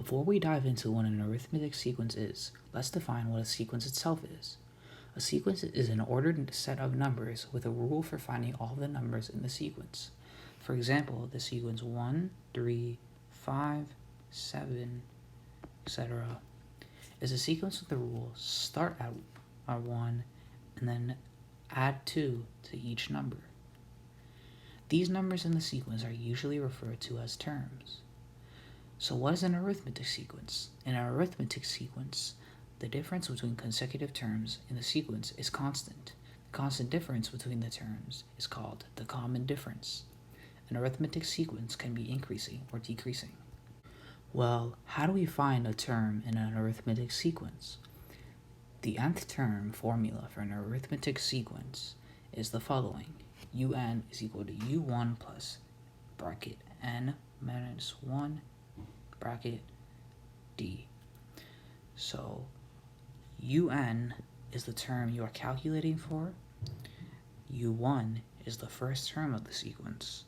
Before we dive into what an arithmetic sequence is, let's define what a sequence itself is. A sequence is an ordered set of numbers with a rule for finding all the numbers in the sequence. For example, the sequence 1, 3, 5, 7, etc. is a sequence with the rule start at 1 and then add 2 to each number. These numbers in the sequence are usually referred to as terms. So what is an arithmetic sequence? In an arithmetic sequence, the difference between consecutive terms in the sequence is constant. The constant difference between the terms is called the common difference. An arithmetic sequence can be increasing or decreasing. Well, how do we find a term in an arithmetic sequence? The nth term formula for an arithmetic sequence is the following. Un is equal to u1 plus bracket n minus 1 bracket d. So un is the term you are calculating for, u1 is the first term of the sequence,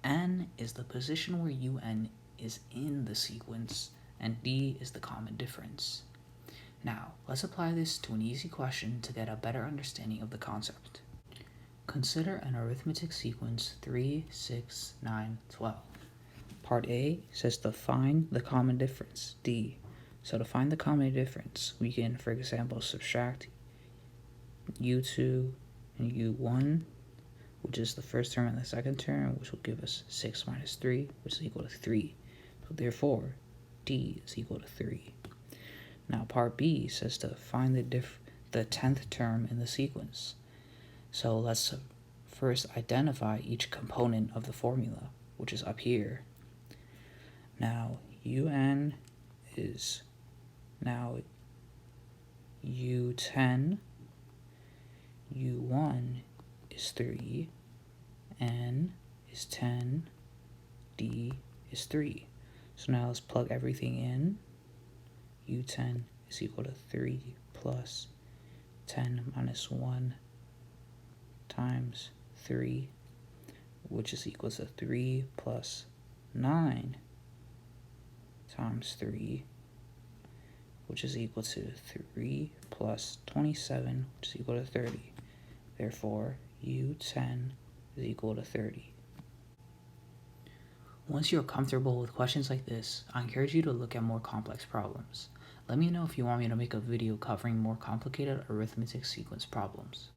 n is the position where un is in the sequence, and d is the common difference. Now, let's apply this to an easy question to get a better understanding of the concept. Consider an arithmetic sequence 3, 6, 9, 12. Part A says to find the common difference, D. So to find the common difference, we can, for example, subtract u2 and u1, which is the first term and the second term, which will give us 6 minus 3, which is equal to 3. So therefore, D is equal to 3. Now part B says to find the 10th term in the sequence. So let's first identify each component of the formula, which is up here. Now, un is now u10, u1 is 3, n is 10, d is 3. So now let's plug everything in. u10 is equal to 3 plus 10 minus 1 times 3, which is equal to 3 plus 9 times 3, which is equal to 3 plus 27, which is equal to 30. Therefore, u10 is equal to 30. Once you're comfortable with questions like this, I encourage you to look at more complex problems. Let me know if you want me to make a video covering more complicated arithmetic sequence problems.